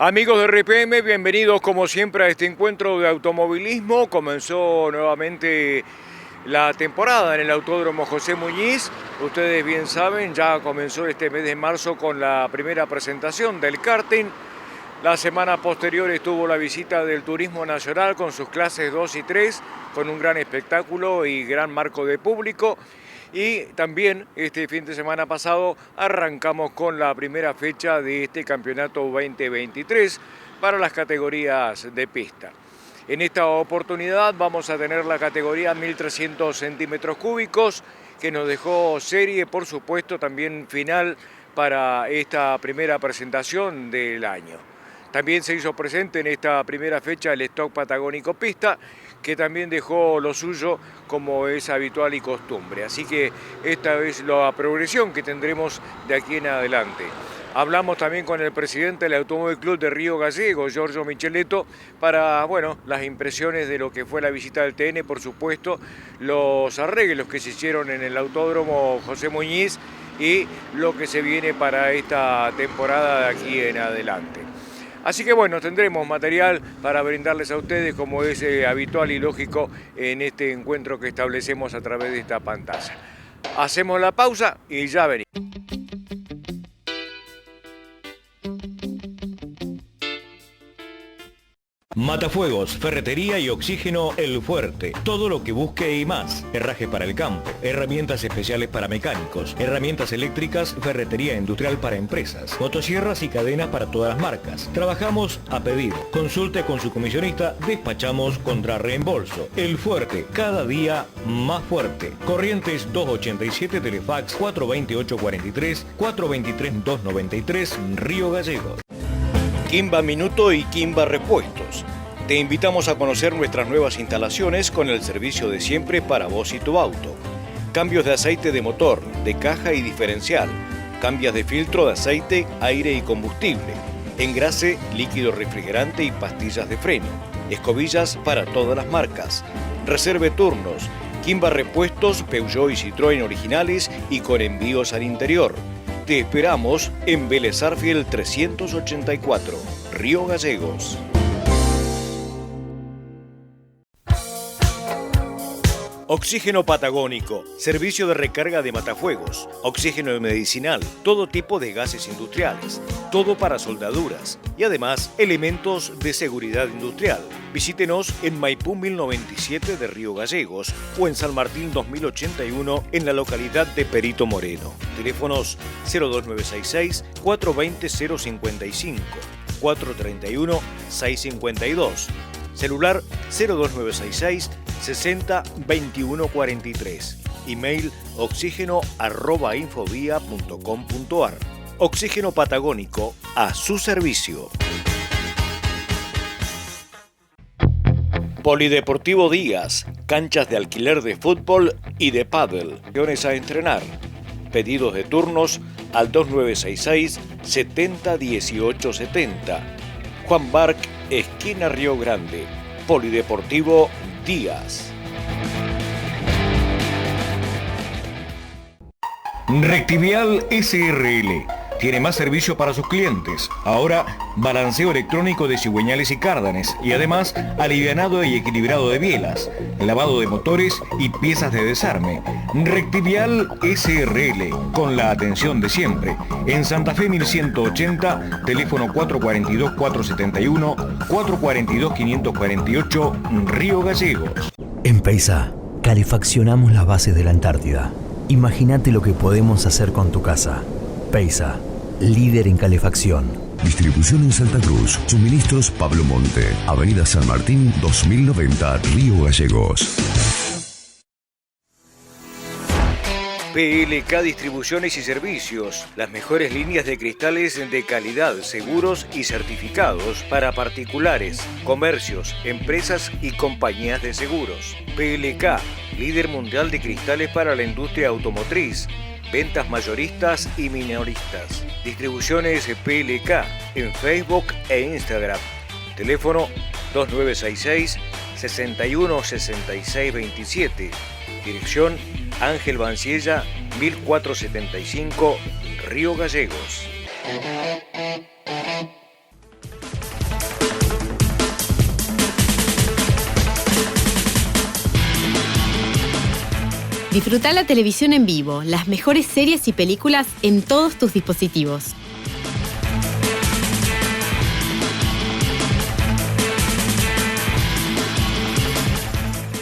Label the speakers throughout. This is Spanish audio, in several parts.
Speaker 1: Amigos de RPM, bienvenidos como siempre a este encuentro de automovilismo. Comenzó nuevamente la temporada en el Autódromo José Muñiz. Ustedes bien saben, ya comenzó este mes de marzo con la primera presentación del karting. La semana posterior estuvo la visita del Turismo Nacional con sus clases 2 y 3, con un gran espectáculo y gran marco de público. Y también este fin de semana pasado arrancamos con la primera fecha de este campeonato 2023 para las categorías de pista. En esta oportunidad vamos a tener la categoría 1300 centímetros cúbicos, que nos dejó serie, por supuesto, también final para esta primera presentación del año. También se hizo presente en esta primera fecha el Stock Patagónico Pista, que también dejó lo suyo como es habitual y costumbre. Así que esta es la progresión que tendremos de aquí en adelante. Hablamos también con el presidente del Automóvil Club de Río Gallegos, Giorgio Micheletto, para las impresiones de lo que fue la visita del TN, por supuesto, los arreglos que se hicieron en el Autódromo José Muñiz y lo que se viene para esta temporada de aquí en adelante. Así que tendremos material para brindarles a ustedes como es habitual y lógico en este encuentro que establecemos a través de esta pantalla. Hacemos la pausa y ya venimos.
Speaker 2: Matafuegos, ferretería y oxígeno El Fuerte. Todo lo que busque y más. Herrajes para el campo, herramientas especiales para mecánicos, herramientas eléctricas, ferretería industrial para empresas, motosierras y cadenas para todas las marcas. Trabajamos a pedido. Consulte con su comisionista, despachamos contra reembolso. El Fuerte, cada día más fuerte. Corrientes 287, Telefax 428-43, 423-293, Río Gallegos.
Speaker 3: Kimba Minuto y Kimba Repuestos. Te invitamos a conocer nuestras nuevas instalaciones con el servicio de siempre para vos y tu auto. Cambios de aceite de motor, de caja y diferencial. Cambios de filtro de aceite, aire y combustible. Engrase, líquido refrigerante y pastillas de freno. Escobillas para todas las marcas. Reserve turnos. Kimba Repuestos, Peugeot y Citroën originales y con envíos al interior. Te esperamos en Vélez Sarsfield 384, Río Gallegos. Oxígeno Patagónico, servicio de recarga de matafuegos, oxígeno medicinal, todo tipo de gases industriales, todo para soldaduras y además elementos de seguridad industrial. Visítenos en Maipú 1097 de Río Gallegos o en San Martín 2081 en la localidad de Perito Moreno. Teléfonos 02966 420 055, 431 652. Celular 02966 60 21 43. Email oxígeno@infovia.com.ar. Oxígeno Patagónico, a su servicio. Polideportivo Díaz, canchas de alquiler de fútbol y de pádel. A entrenar. Pedidos de turnos al 2966 70 18 70. Juan Barc, esquina Río Grande. Polideportivo Díaz.
Speaker 2: Rectivial SRL. Tiene más servicio para sus clientes. Ahora, balanceo electrónico de cigüeñales y cárdanes. Y además, alivianado y equilibrado de bielas. Lavado de motores y piezas de desarme. Rectivial SRL. Con la atención de siempre. En Santa Fe 1180, teléfono 442-471, 442-548, Río Gallegos.
Speaker 4: En Peisa, calefaccionamos las bases de la Antártida. Imagínate lo que podemos hacer con tu casa. Peisa, líder en calefacción.
Speaker 5: Distribución en Santa Cruz. Suministros Pablo Monte. Avenida San Martín 2090, Río Gallegos.
Speaker 3: PLK Distribuciones y Servicios, las mejores líneas de cristales de calidad, seguros y certificados para particulares, comercios, empresas y compañías de seguros. PLK, líder mundial de cristales para la industria automotriz, ventas mayoristas y minoristas. Distribuciones PLK en Facebook e Instagram. Teléfono 2966 61 66 27. Dirección Ángel Banciella, 1475, Río Gallegos.
Speaker 6: Disfruta la televisión en vivo, las mejores series y películas en todos tus dispositivos.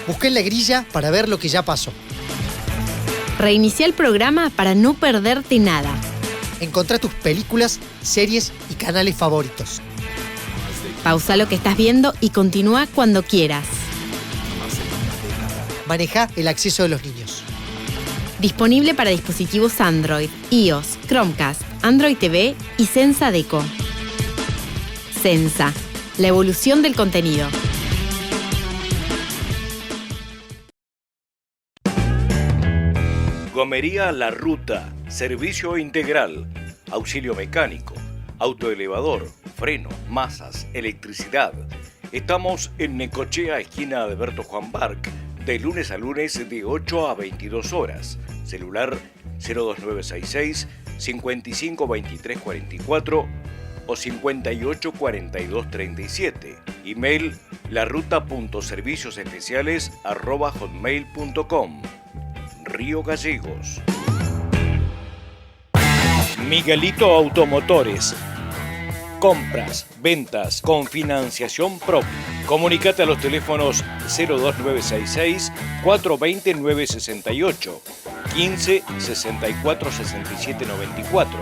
Speaker 7: Busca en la grilla para ver lo que ya pasó.
Speaker 6: Reinicia el programa para no perderte nada.
Speaker 7: Encontrá tus películas, series y canales favoritos.
Speaker 6: Pausa lo que estás viendo y continúa cuando quieras.
Speaker 7: Maneja el acceso de los niños.
Speaker 6: Disponible para dispositivos Android, iOS, Chromecast, Android TV y Sensa Deco. Sensa, la evolución del contenido.
Speaker 3: Gomería La Ruta, servicio integral, auxilio mecánico, autoelevador, freno, masas, electricidad. Estamos en Necochea, esquina Alberto Juan Barc, de lunes a lunes de 8 a 22 horas. Celular 02966 552344 o 584237. Email laruta.serviciosespeciales@hotmail.com. Río Gallegos. Miguelito Automotores. Compras, ventas con financiación propia. Comunícate a los teléfonos 02966 420 968, 15 64 67 94,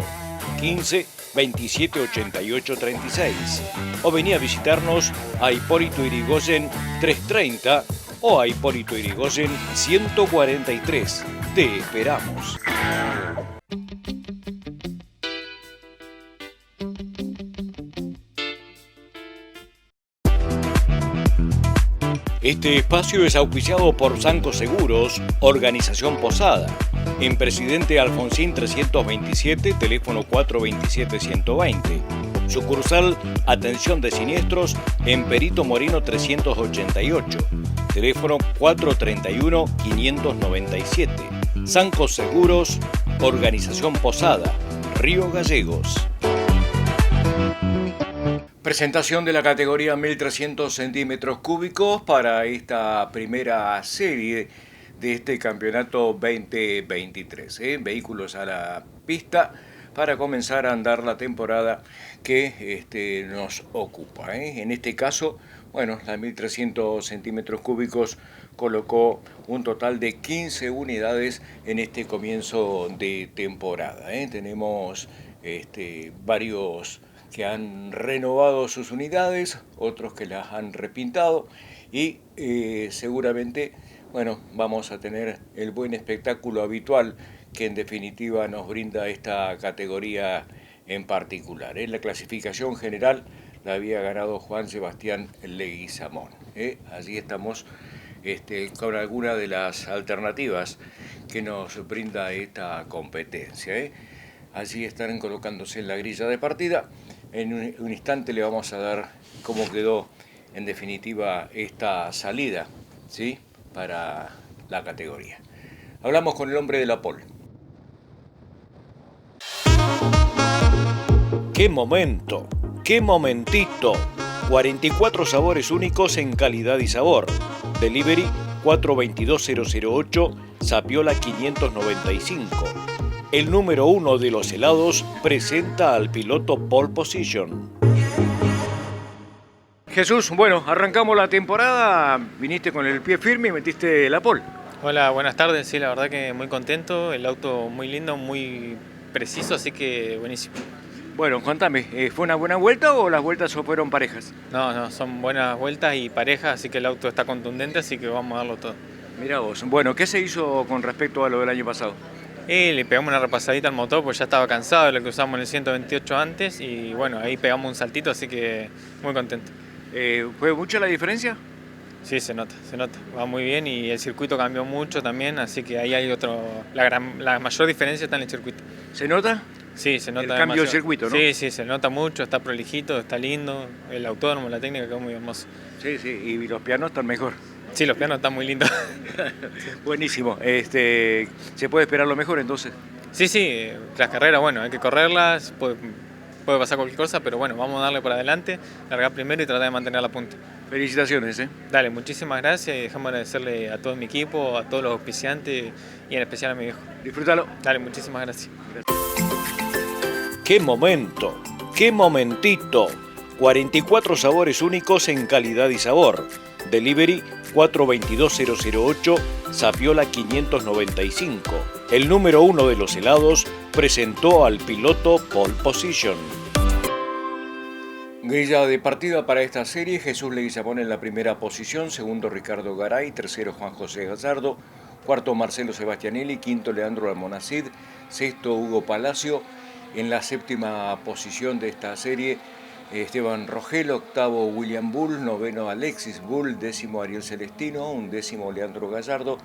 Speaker 3: 15 27 88 36. O vení a visitarnos a Hipólito Yrigoyen 330 o a Hipólito Yrigoyen 143. Te esperamos. Este espacio es auspiciado por Sanco Seguros, Organización Posada, en Presidente Alfonsín 327, teléfono 427-120. Sucursal Atención de Siniestros en Perito Moreno 388, teléfono 431-597. Sanco Seguros, Organización Posada, Río Gallegos. Presentación de la categoría 1300 centímetros cúbicos para esta primera serie de este campeonato 2023. Vehículos a la pista para comenzar a andar la temporada que nos ocupa. En este caso, bueno, la 1300 centímetros cúbicos colocó un total de 15 unidades en este comienzo de temporada. Tenemos varios que han renovado sus unidades, otros que las han repintado y seguramente, bueno, vamos a tener el buen espectáculo habitual que en definitiva nos brinda esta categoría en particular. En la clasificación general la había ganado Juan Sebastián Leguizamón. Allí estamos con alguna de las alternativas que nos brinda esta competencia. Allí estarán colocándose en la grilla de partida. En un instante le vamos a dar cómo quedó en definitiva esta salida, ¿sí?, para la categoría. Hablamos con el hombre de la pole. ¡Qué momento! ¡Qué momentito! 44 sabores únicos en calidad y sabor. Delivery 422-008, Zapiola 595. El número 1 de los helados presenta al piloto Pole Position.
Speaker 1: Jesús, bueno, arrancamos la temporada, viniste con el pie firme y metiste la pole.
Speaker 8: Hola, buenas tardes. Sí, la verdad que muy contento. El auto muy lindo, muy preciso, así que buenísimo.
Speaker 1: Bueno, contame, ¿fue una buena vuelta o las vueltas fueron parejas?
Speaker 8: No, son buenas vueltas y parejas, así que el auto está contundente, así que vamos a darlo todo.
Speaker 1: Mirá vos, bueno, ¿qué se hizo con respecto a lo del año pasado?
Speaker 8: Le pegamos una repasadita al motor, pues ya estaba cansado de lo que usamos en el 128 antes y bueno, ahí pegamos un saltito, así que muy contento.
Speaker 1: ¿Fue mucha la diferencia?
Speaker 8: Sí, se nota, va muy bien y el circuito cambió mucho también, así que ahí hay la mayor diferencia está en el circuito.
Speaker 1: ¿Se nota?
Speaker 8: Sí, se nota
Speaker 1: el cambio del
Speaker 8: demasiado.
Speaker 1: circuito, ¿no?
Speaker 8: Sí, se nota mucho, está prolijito, está lindo, el autódromo, la técnica quedó muy hermoso.
Speaker 1: Sí, y los pianos están mejor.
Speaker 8: Sí, los pianos están muy lindos.
Speaker 1: Buenísimo. ¿Se puede esperar lo mejor entonces?
Speaker 8: Sí, las carreras, bueno, hay que correrlas, puede pasar cualquier cosa, pero bueno, vamos a darle para adelante, largar primero y tratar de mantener la punta.
Speaker 1: Felicitaciones.
Speaker 8: Dale, muchísimas gracias y déjame agradecerle a todo mi equipo, a todos los auspiciantes y en especial a mi viejo.
Speaker 1: Disfrútalo.
Speaker 8: Dale, muchísimas gracias.
Speaker 3: ¡Qué momento! ¡Qué momentito! 44 sabores únicos en calidad y sabor. Delivery 422008, Zapiola 595. El número 1 de los helados presentó al piloto Pole Position.
Speaker 1: Grilla de partida para esta serie: Jesús Leguizamón en la primera posición, segundo Ricardo Garay, tercero Juan José Gallardo, cuarto Marcelo Sebastianelli, quinto Leandro Almonacid, sexto Hugo Palacio. En la séptima posición de esta serie, Esteban Rogel, octavo William Bull, noveno Alexis Bull, décimo Ariel Celestino, undécimo Leandro Gallardo,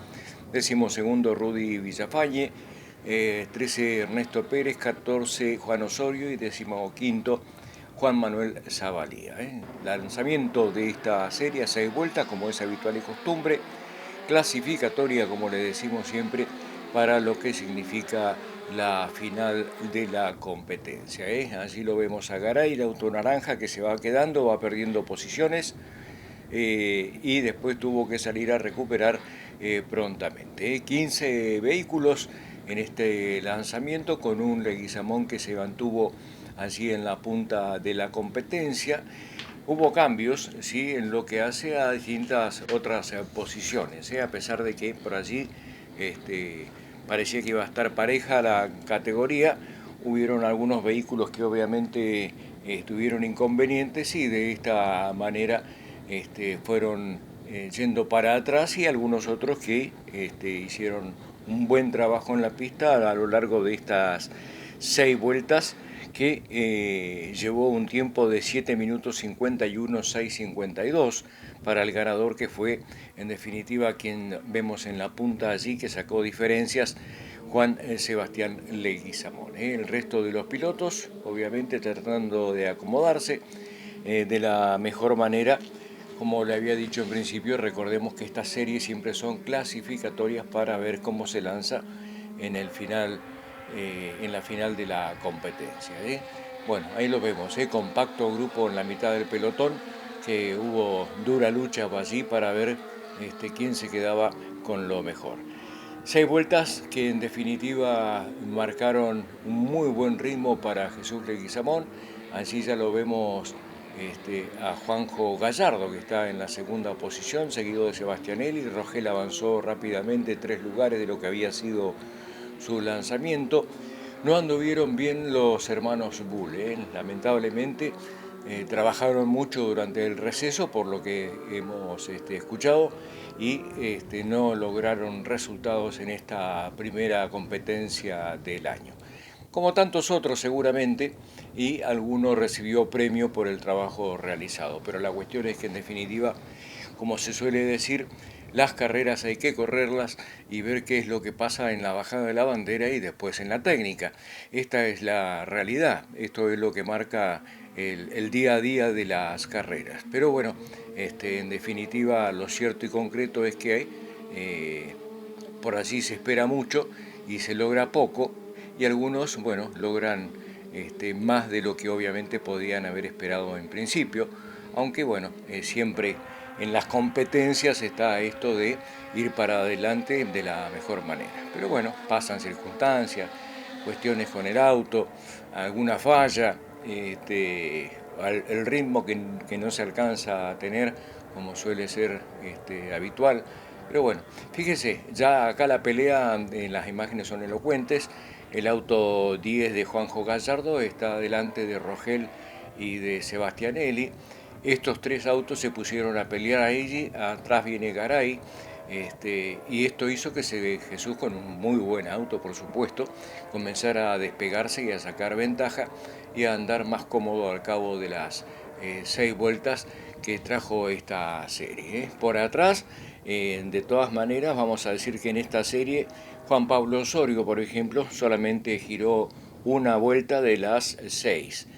Speaker 1: décimo segundo Rudy Villafañe, 13 Ernesto Pérez, 14 Juan Osorio y décimo quinto Juan Manuel Zavalía. Lanzamiento de esta serie a 6 vueltas, como es habitual y costumbre, clasificatoria, como le decimos siempre, para lo que significa la final de la competencia. Allí lo vemos a Garay, el auto naranja que se va quedando, va perdiendo posiciones y después tuvo que salir a recuperar prontamente. 15 vehículos en este lanzamiento, con un Leguizamón que se mantuvo allí en la punta de la competencia. Hubo cambios, ¿sí?, en lo que hace a distintas otras posiciones, a pesar de que por allí parecía que iba a estar pareja la categoría. Hubieron algunos vehículos que obviamente tuvieron inconvenientes y de esta manera fueron yendo para atrás, y algunos otros que hicieron un buen trabajo en la pista a lo largo de estas 6 vueltas, que llevó un tiempo de 7 minutos 51, 6:52 para el ganador, que fue en definitiva quien vemos en la punta allí, que sacó diferencias, Juan Sebastián Leguizamón. El resto de los pilotos obviamente tratando de acomodarse de la mejor manera. Como le había dicho en principio, recordemos que estas series siempre son clasificatorias para ver cómo se lanza en el final, en la final de la competencia. Bueno, ahí lo vemos, compacto grupo en la mitad del pelotón, que hubo dura lucha allí para ver quién se quedaba con lo mejor. 6 vueltas que en definitiva marcaron un muy buen ritmo para Jesús Leguizamón. Allí ya lo vemos a Juanjo Gallardo, que está en la segunda posición, seguido de Sebastianelli. Rogel avanzó rápidamente 3 lugares de lo que había sido su lanzamiento. No anduvieron bien los hermanos Bull, lamentablemente. Trabajaron mucho durante el receso, por lo que hemos escuchado, y no lograron resultados en esta primera competencia del año. Como tantos otros seguramente, y alguno recibió premio por el trabajo realizado. Pero la cuestión es que en definitiva, como se suele decir, las carreras hay que correrlas y ver qué es lo que pasa en la bajada de la bandera y después en la técnica. Esta es la realidad, esto es lo que marca el día a día de las carreras. Pero bueno, en definitiva, lo cierto y concreto es que por allí se espera mucho y se logra poco, y algunos, bueno, logran más de lo que obviamente podían haber esperado en principio, aunque bueno, siempre en las competencias está esto de ir para adelante de la mejor manera. Pero bueno, pasan circunstancias, cuestiones con el auto, alguna falla, el ritmo que no se alcanza a tener, como suele ser habitual. Pero bueno, fíjese, ya acá la pelea, las imágenes son elocuentes. El auto 10 de Juanjo Gallardo está delante de Rogel y de Sebastianelli. Estos 3 autos se pusieron a pelear allí, atrás viene Garay, y esto hizo que Jesús, con un muy buen auto por supuesto, comenzara a despegarse y a sacar ventaja y a andar más cómodo al cabo de las 6 vueltas que trajo esta serie. Por atrás, de todas maneras, vamos a decir que en esta serie Juan Pablo Osorio, por ejemplo, solamente giró una vuelta de las 6.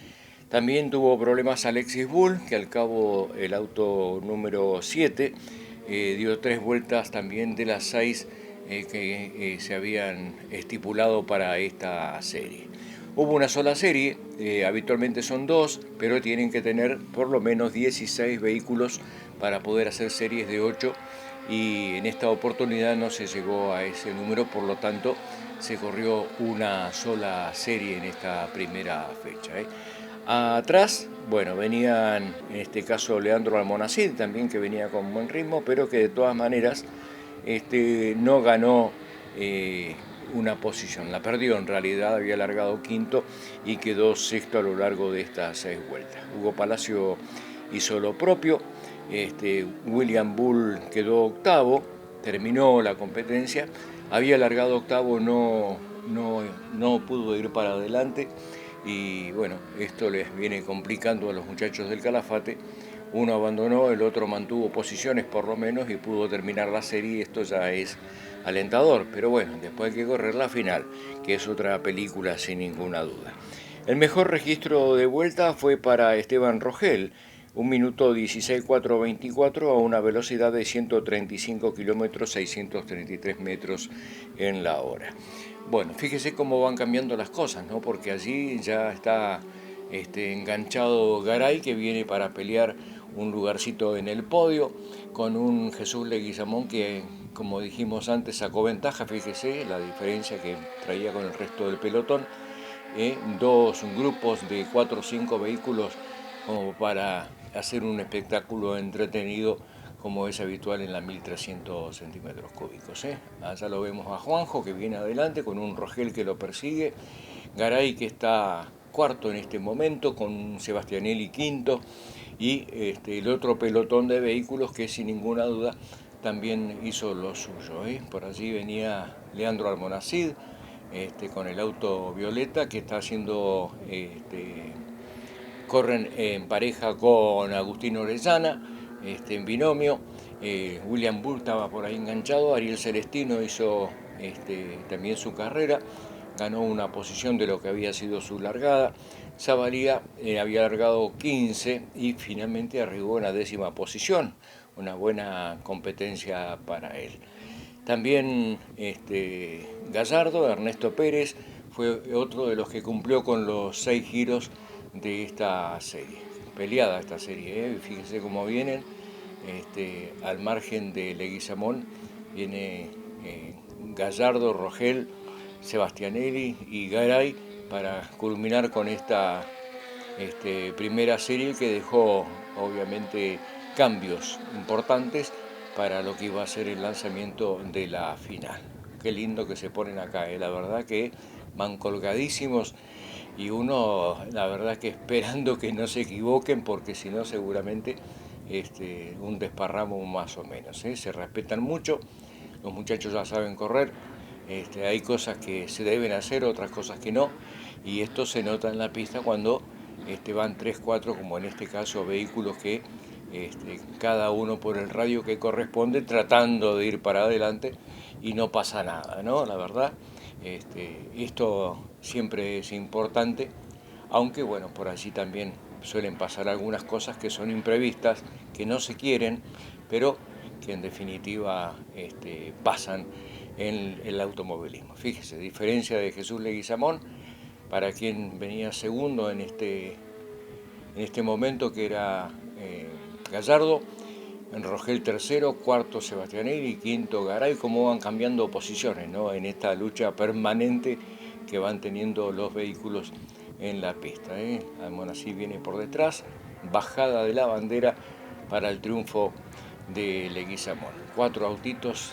Speaker 1: También tuvo problemas Alexis Bull, que al cabo el auto número 7 dio 3 vueltas también de las 6 que se habían estipulado para esta serie. Hubo una sola serie, habitualmente son 2, pero tienen que tener por lo menos 16 vehículos para poder hacer series de 8, y en esta oportunidad no se llegó a ese número, por lo tanto se corrió una sola serie en esta primera fecha. Atrás, bueno, venían en este caso Leandro Almonacid también, que venía con buen ritmo, pero que de todas maneras no ganó una posición, la perdió en realidad, había largado quinto y quedó sexto a lo largo de estas 6 vueltas. Hugo Palacio hizo lo propio, William Bull quedó octavo, terminó la competencia, había largado octavo, no pudo ir para adelante, y bueno, esto les viene complicando a los muchachos del Calafate. Uno abandonó, el otro mantuvo posiciones por lo menos y pudo terminar la serie. Esto ya es alentador, pero bueno, después hay que correr la final, que es otra película sin ninguna duda. El mejor registro de vuelta fue para Esteban Rogel, 1 minuto 16.424 a una velocidad de 135 kilómetros, 633 metros en la hora. Bueno, fíjese cómo van cambiando las cosas, ¿no? Porque allí ya está enganchado Garay, que viene para pelear un lugarcito en el podio, con un Jesús Leguizamón que, como dijimos antes, sacó ventaja. Fíjese la diferencia que traía con el resto del pelotón. 2 grupos de 4 o 5 vehículos como para hacer un espectáculo entretenido, como es habitual en la 1300 centímetros cúbicos. Allá lo vemos a Juanjo, que viene adelante con un Rogel que lo persigue, Garay, que está cuarto en este momento, con Sebastianelli quinto, y el otro pelotón de vehículos que sin ninguna duda también hizo lo suyo. Por allí venía Leandro Almonacid con el auto violeta, que está haciendo, corren en pareja con Agustín Orellana, en binomio. William Bull estaba por ahí enganchado, Ariel Celestino hizo también su carrera, ganó una posición de lo que había sido su largada. Zavalía había largado 15 y finalmente arribó en la 10ª posición, una buena competencia para él. También Gallardo, Ernesto Pérez, fue otro de los que cumplió con los 6 giros de esta serie. Peleada esta serie, fíjense cómo vienen. Al margen de Leguizamón viene Gallardo, Rogel, Sebastianelli y Garay para culminar con esta primera serie, que dejó obviamente cambios importantes para lo que iba a ser el lanzamiento de la final. Qué lindo que se ponen acá, la verdad que van colgadísimos, y uno la verdad que esperando que no se equivoquen, porque si no seguramente un desparramo más o menos. Se respetan mucho, los muchachos ya saben correr, hay cosas que se deben hacer, otras cosas que no, y esto se nota en la pista cuando van 3, 4, como en este caso, vehículos que cada uno por el radio que corresponde, tratando de ir para adelante, y no pasa nada, ¿no? La verdad, esto siempre es importante, aunque bueno, por allí también suelen pasar algunas cosas que son imprevistas, que no se quieren, pero que en definitiva pasan en el automovilismo. Fíjese, diferencia de Jesús Leguizamón, para quien venía segundo en este momento, que era Gallardo, en Rogel tercero, cuarto Sebastianelli, quinto Garay, cómo van cambiando posiciones, ¿no? En esta lucha permanente que van teniendo los vehículos en la pista. Almonacid viene por detrás, bajada de la bandera para el triunfo de Leguizamón. 4 autitos,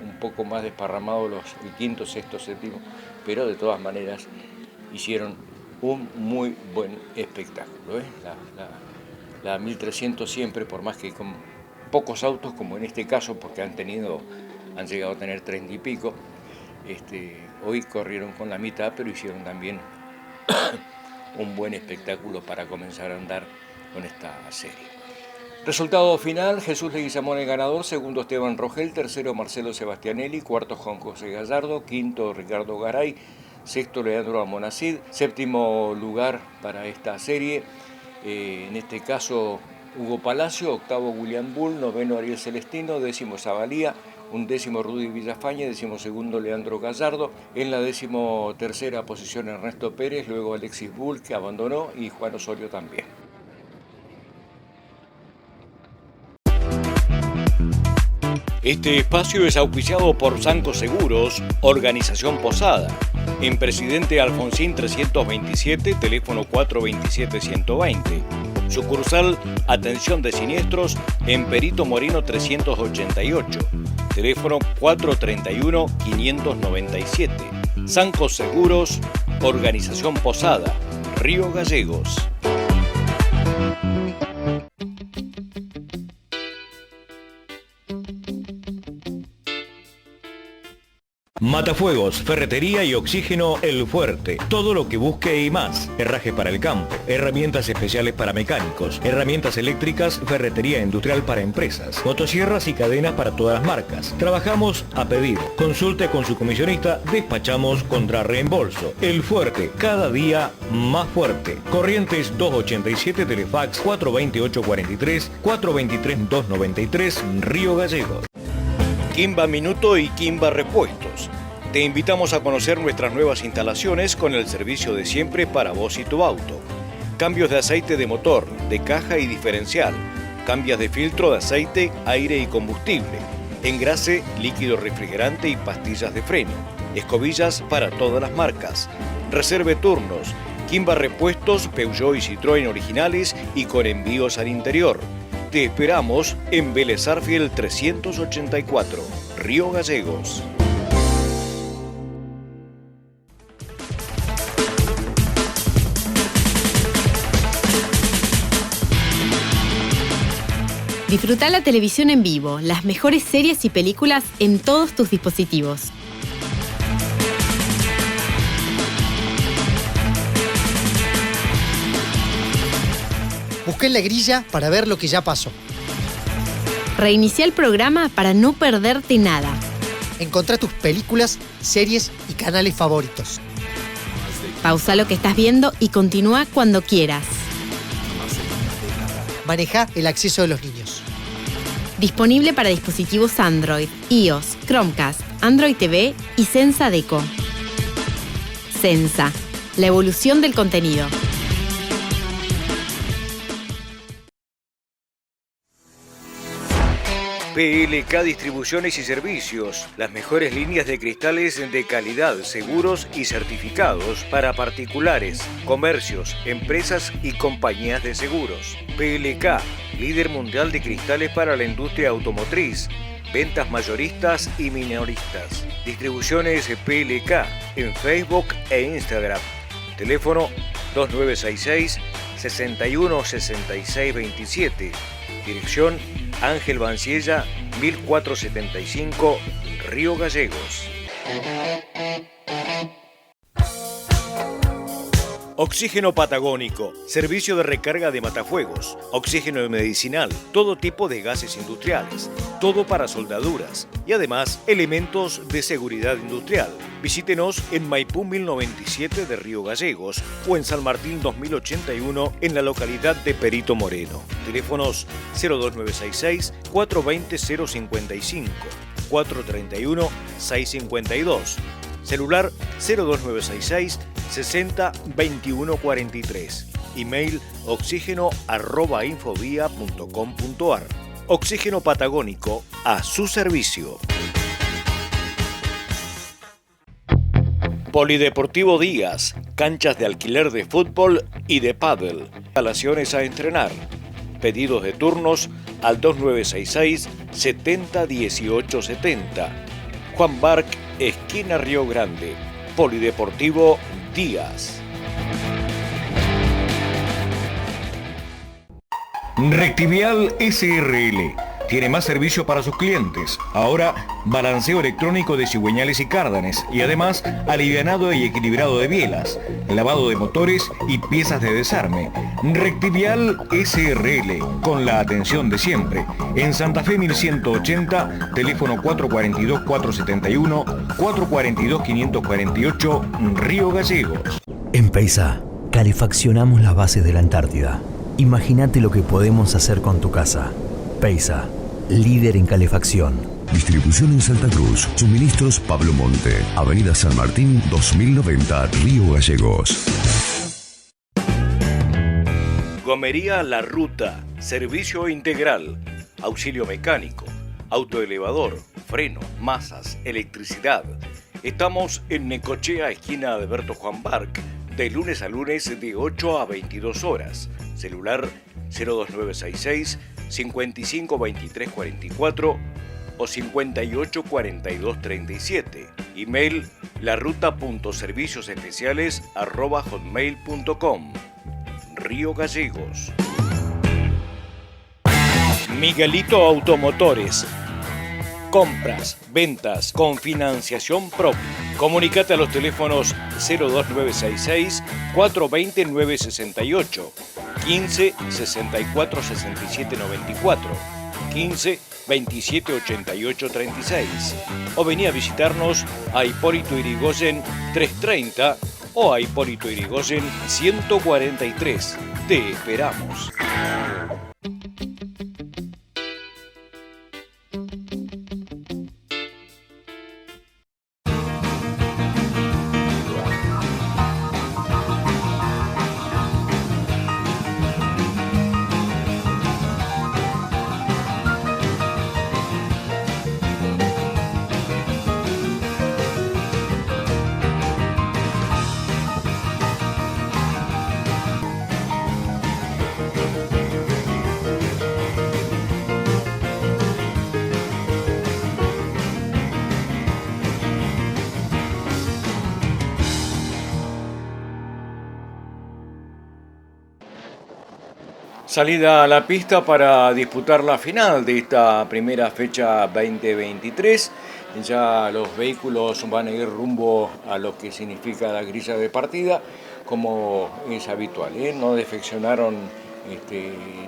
Speaker 1: un poco más desparramados el quinto, sexto, séptimo, pero de todas maneras hicieron un muy buen espectáculo. La 1300 siempre, por más que con pocos autos, como en este caso, porque han llegado a tener 30 y pico, hoy corrieron con la mitad, pero hicieron también un buen espectáculo para comenzar a andar con esta serie. Resultado final: Jesús Leguizamón el ganador, segundo Esteban Rogel, tercero Marcelo Sebastianelli, cuarto Juan José Gallardo, quinto Ricardo Garay, sexto Leandro Almonacid, séptimo lugar para esta serie, en este caso Hugo Palacio, octavo William Bull, noveno Ariel Celestino, décimo Zabalía, undécimo Rudy Villafañe, decimosegundo Leandro Gallardo, en la decimotercera posición Ernesto Pérez, luego Alexis Bull, que abandonó, y Juan Osorio también.
Speaker 3: Este espacio es auspiciado por Sanco Seguros, Organización Posada, en Presidente Alfonsín 327, teléfono 427-120. Sucursal Atención de Siniestros en Perito Moreno 388, teléfono 431-597. Sanco Seguros, Organización Posada, Río Gallegos.
Speaker 2: Matafuegos, ferretería y oxígeno El Fuerte. Todo lo que busque y más. Herrajes para el campo, herramientas especiales para mecánicos, herramientas eléctricas, ferretería industrial para empresas, motosierras y cadenas para todas las marcas. Trabajamos a pedido. Consulte con su comisionista, despachamos contra reembolso. El Fuerte, cada día más fuerte. Corrientes 287, Telefax 428-43, 423-293, Río Gallegos.
Speaker 3: Quimba Minuto y Quimba Repuestos. Te invitamos a conocer nuestras nuevas instalaciones con el servicio de siempre para vos y tu auto. Cambios de aceite de motor, de caja y diferencial. Cambios de filtro de aceite, aire y combustible. Engrase, líquido refrigerante y pastillas de freno. Escobillas para todas las marcas. Reserve turnos. Quimba Repuestos, Peugeot y Citroën originales y con envíos al interior. Te esperamos en Vélez Sarsfield 384, Río Gallegos.
Speaker 6: Disfruta la televisión en vivo, las mejores series y películas en todos tus dispositivos.
Speaker 7: Busca en la grilla para ver lo que ya pasó.
Speaker 6: Reinicia el programa para no perderte nada.
Speaker 7: Encontrá tus películas, series y canales favoritos.
Speaker 6: Pausa lo que estás viendo y continúa cuando quieras.
Speaker 7: Maneja el acceso de los niños.
Speaker 6: Disponible para dispositivos Android, iOS, Chromecast, Android TV y Sensa Deco. Sensa, la evolución del contenido.
Speaker 3: PLK Distribuciones y Servicios, las mejores líneas de cristales de calidad, seguros y certificados para particulares, comercios, empresas y compañías de seguros. PLK, líder mundial de cristales para la industria automotriz, ventas mayoristas y minoristas. Distribuciones PLK en Facebook e Instagram. Teléfono 2966 616627. Dirección Ángel Banciella, 1475, Río Gallegos. Oxígeno Patagónico, servicio de recarga de matafuegos, oxígeno medicinal, todo tipo de gases industriales, todo para soldaduras y además elementos de seguridad industrial. Visítenos en Maipú 1097 de Río Gallegos o en San Martín 2081 en la localidad de Perito Moreno. Teléfonos 02966 420 055, 431 652. Celular 02966 60 21 43. Email oxígeno@infovía.com.ar. Oxígeno Patagónico a su servicio. Polideportivo Díaz, canchas de alquiler de fútbol y de pádel. Instalaciones a entrenar. Pedidos de turnos al 2966 70 18 70. Juan Barc, esquina Río Grande. Polideportivo Díaz.
Speaker 2: Rectivial SRL. Tiene más servicio para sus clientes. Ahora, balanceo electrónico de cigüeñales y cárdanes y además alivianado y equilibrado de bielas, lavado de motores y piezas de desarme. Rectivial SRL, con la atención de siempre. En Santa Fe 1180, teléfono 442-471, 442-548, Río Gallegos.
Speaker 4: En Peisa, calefaccionamos las bases de la Antártida. Imagínate lo que podemos hacer con tu casa. Peisa, líder en calefacción.
Speaker 5: Distribución en Santa Cruz. Suministros Pablo Monte. Avenida San Martín 2090, Río Gallegos.
Speaker 3: Gomería La Ruta. Servicio integral. Auxilio mecánico. Autoelevador. Freno. Masas. Electricidad. Estamos en Necochea, esquina de Alberto Juan Barc. De lunes a lunes de 8 a 22 horas. Celular 02966 55 23 44 o 58 42 37. Email laruta.serviciosespeciales@hotmail.com. Río Gallegos. Miguelito Automotores. Compras, ventas con financiación propia. Comunícate a los teléfonos 02966 420 968, 15 64 67 94, 15 27 88 36. O vení a visitarnos a Hipólito Yrigoyen 330 o a Hipólito Yrigoyen 143. Te esperamos. Salida a la pista para disputar la final de esta primera fecha 2023. Ya los vehículos van a ir rumbo a lo que significa la grilla de partida, como es habitual, ¿eh? No defeccionaron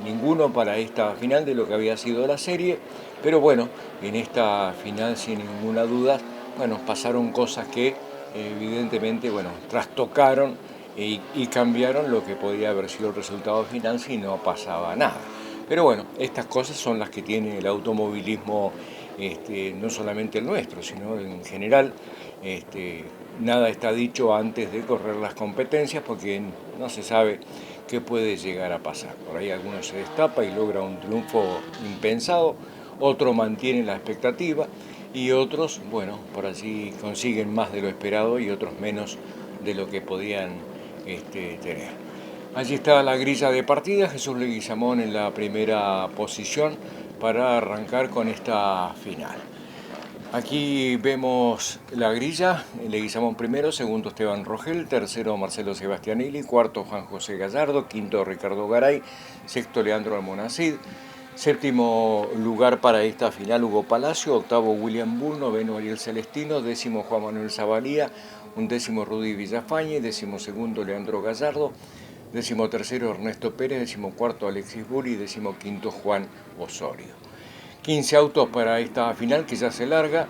Speaker 3: ninguno para esta final de lo que había sido la serie, pero bueno, en esta final sin ninguna duda, bueno, pasaron cosas que evidentemente, bueno, trastocaron y cambiaron lo que podría haber sido el resultado final si no pasaba nada. Pero bueno, estas cosas son las que tiene el automovilismo, no solamente el nuestro, sino en general. Nada está dicho antes de correr las competencias porque no se sabe qué puede llegar a pasar. Por ahí alguno se destapa y logra un triunfo impensado, otro mantiene la expectativa y otros, bueno, por allí consiguen más de lo esperado y otros menos de lo que podían tener. Allí está la grilla de partida, Jesús Leguizamón en la primera posición para arrancar con esta final. Aquí vemos la grilla, Leguizamón primero, segundo Esteban Rogel, tercero Marcelo Sebastianelli, cuarto Juan José Gallardo, quinto Ricardo Garay, sexto Leandro Almonacid, séptimo lugar para esta final Hugo Palacio, octavo William Bull, noveno Ariel Celestino, décimo Juan Manuel Zavalía, undécimo Rudy Villafañe, décimo segundo Leandro Gallardo, décimo tercero Ernesto Pérez, décimo cuarto Alexis Bull y décimo quinto Juan Osorio. 15 autos para esta final que ya se larga,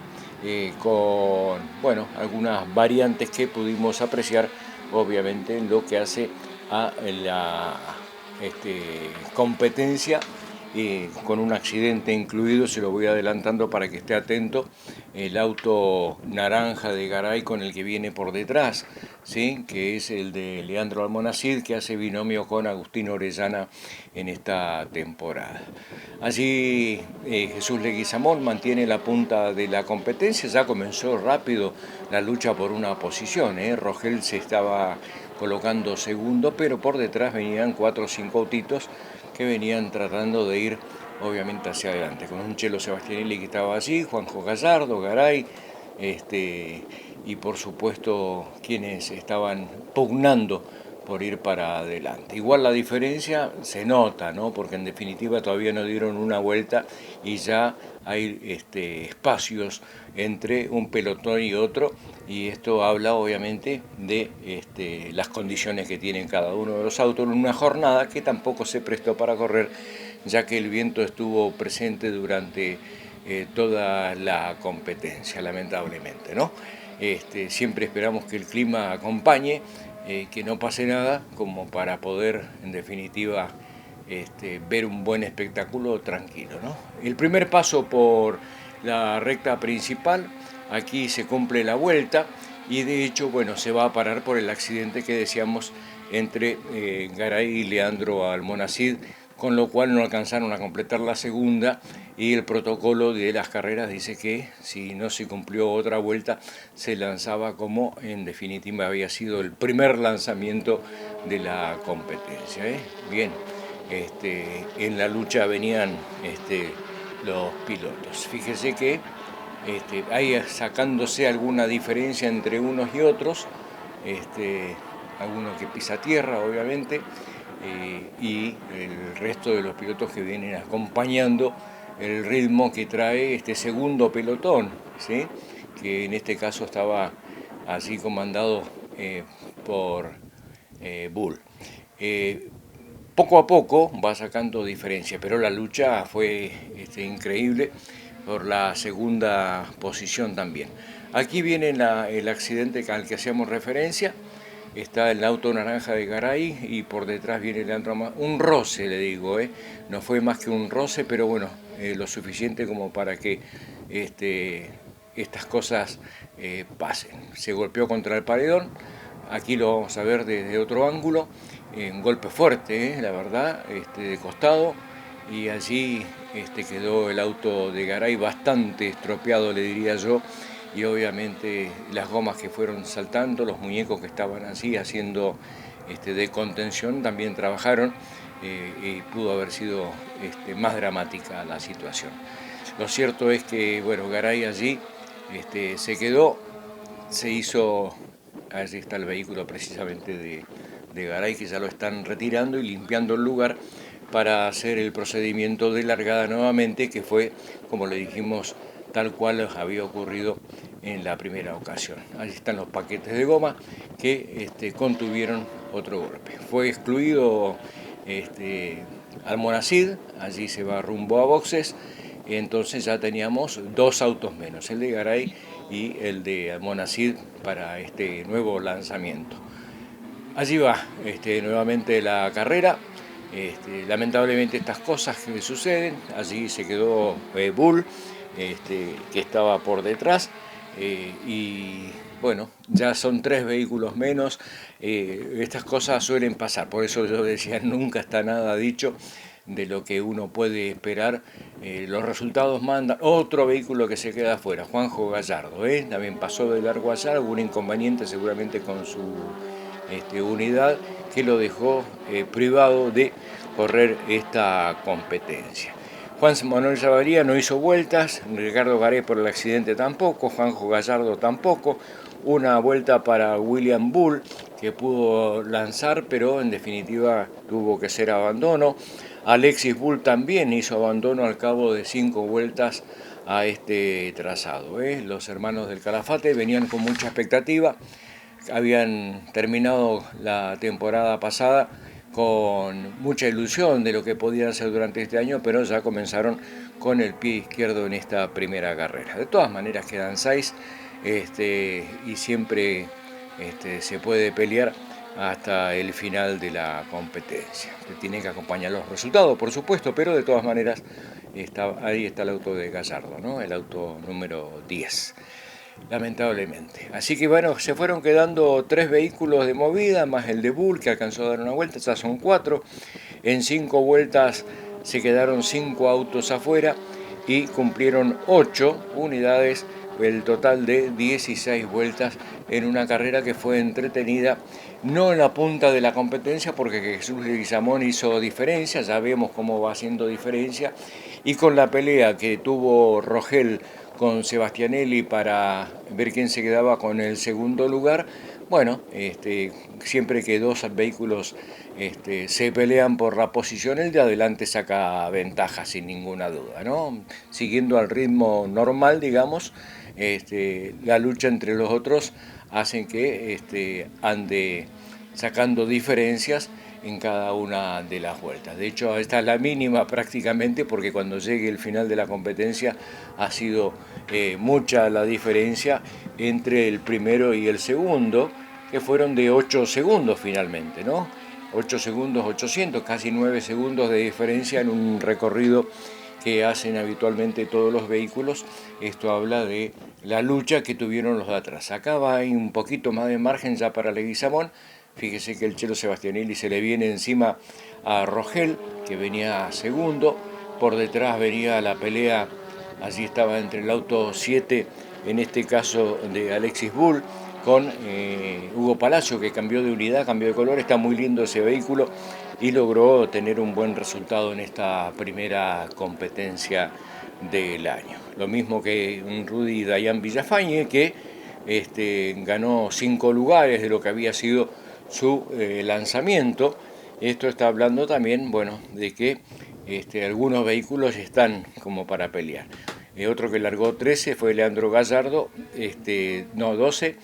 Speaker 3: con bueno, algunas variantes que pudimos apreciar, obviamente, en lo que hace a la competencia. Con un accidente incluido, se lo voy adelantando para que esté atento, el auto naranja de Garay con el que viene por detrás, ¿sí? Que es el de Leandro Almonacid, que hace binomio con Agustín Orellana en esta temporada. Allí Jesús Leguizamón mantiene la punta de la competencia, ya comenzó rápido la lucha por una posición, Rogel se estaba colocando segundo, pero por detrás venían 4 o 5 autitos que venían tratando de ir obviamente hacia adelante, con un Chelo Sebastianelli que estaba allí, Juanjo Gallardo, Garay, y por supuesto quienes estaban pugnando por ir para adelante. Igual la diferencia se nota, ¿no? Porque en definitiva todavía no dieron una vuelta y ya hay espacios entre un pelotón y otro, y esto habla obviamente de las condiciones que tienen cada uno de los autos en una jornada que tampoco se prestó para correr, ya que el viento estuvo presente durante toda la competencia, lamentablemente, ¿no? Siempre esperamos que el clima acompañe, que no pase nada, como para poder, en definitiva,
Speaker 1: ver un buen espectáculo tranquilo, ¿no? El primer paso por la recta principal, aquí se cumple la vuelta y de hecho, bueno, se va a parar por el accidente que decíamos entre Garay y Leandro Almonacid, con lo cual no alcanzaron a completar la segunda y el protocolo de las carreras dice que si no se cumplió otra vuelta se lanzaba como en definitiva había sido el primer lanzamiento de la competencia. Bien, en la lucha venían los pilotos. Fíjese que ahí sacándose alguna diferencia entre unos y otros, alguno que pisa tierra obviamente, y el resto de los pilotos que vienen acompañando el ritmo que trae este segundo pelotón, ¿sí? Que en este caso estaba así comandado por Bull. Poco a poco va sacando diferencia, pero la lucha fue increíble por la segunda posición también. Aquí viene el accidente al que hacíamos referencia. Está el auto naranja de Garay y por detrás viene Leandro Almonacid. Un roce, le digo, no fue más que un roce, pero bueno, lo suficiente como para que estas cosas pasen. Se golpeó contra el paredón, aquí lo vamos a ver desde otro ángulo, un golpe fuerte, la verdad, de costado, y allí quedó el auto de Garay bastante estropeado, le diría yo, y obviamente las gomas que fueron saltando, los muñecos que estaban así haciendo de contención también trabajaron y pudo haber sido más dramática la situación. Lo cierto es que bueno, Garay allí se quedó, se hizo, allí está el vehículo precisamente de Garay que ya lo están retirando y limpiando el lugar para hacer el procedimiento de largada nuevamente, que fue, como le dijimos, tal cual había ocurrido en la primera ocasión. Ahí están los paquetes de goma que contuvieron otro golpe. Fue excluido Almonacid, allí se va rumbo a boxes, entonces ya teníamos dos autos menos, el de Garay y el de Almonacid para este nuevo lanzamiento. Allí va nuevamente la carrera. Lamentablemente estas cosas que suceden, allí se quedó Bull, que estaba por detrás, y bueno, ya son 3 vehículos menos, estas cosas suelen pasar, por eso yo decía, nunca está nada dicho de lo que uno puede esperar, los resultados mandan. Otro vehículo que se queda afuera, Juanjo Gallardo, también pasó de largo allá, algún inconveniente seguramente con su unidad que lo dejó privado de correr esta competencia. Juan Manuel Zavalía no hizo vueltas, Ricardo Garay por el accidente tampoco, Juanjo Gallardo tampoco, una vuelta para William Bull que pudo lanzar pero en definitiva tuvo que ser abandono. Alexis Bull también hizo abandono al cabo de 5 vueltas a este trazado. Los hermanos del Calafate venían con mucha expectativa, habían terminado la temporada pasada con mucha ilusión de lo que podían hacer durante este año, pero ya comenzaron con el pie izquierdo en esta primera carrera. De todas maneras quedan 6 y siempre se puede pelear hasta el final de la competencia. Se tienen que acompañar los resultados, por supuesto, pero de todas maneras ahí está el auto de Gallardo, ¿no? El auto número 10. Lamentablemente. Así que bueno, se fueron quedando 3 vehículos de movida, más el de Bull que alcanzó a dar una vuelta, ya son 4. En 5 vueltas se quedaron 5 autos afuera y cumplieron 8 unidades, el total de 16 vueltas en una carrera que fue entretenida, no en la punta de la competencia porque Jesús Leguizamón hizo diferencia, ya vemos cómo va haciendo diferencia, y con la pelea que tuvo Rogel con Sebastianelli para ver quién se quedaba con el segundo lugar. Bueno, siempre que 2 vehículos se pelean por la posición, el de adelante saca ventaja sin ninguna duda, ¿no? Siguiendo al ritmo normal, digamos, la lucha entre los otros hacen que ande sacando diferencias en cada una de las vueltas. De hecho, esta es la mínima prácticamente porque cuando llegue el final de la competencia ha sido mucha la diferencia entre el primero y el segundo, que fueron de 8 segundos finalmente, ¿no? 8 segundos 800, casi 9 segundos de diferencia en un recorrido que hacen habitualmente todos los vehículos. Esto habla de la lucha que tuvieron los de atrás. Acá hay un poquito más de margen ya para Leguizamón. Fíjese que el Chelo Sebastianelli se le viene encima a Rogel, que venía segundo. Por detrás venía la pelea, allí estaba entre el auto 7, en este caso de Alexis Bull, con Hugo Palacio, que cambió de unidad, cambió de color. Está muy lindo ese vehículo y logró tener un buen resultado en esta primera competencia del año. Lo mismo que un Rudy Dayan Villafañe, que ganó 5 lugares de lo que había sido su lanzamiento. Esto está hablando también, bueno, de que algunos vehículos están como para pelear. Otro que largó 13 fue Leandro Gallardo, 12,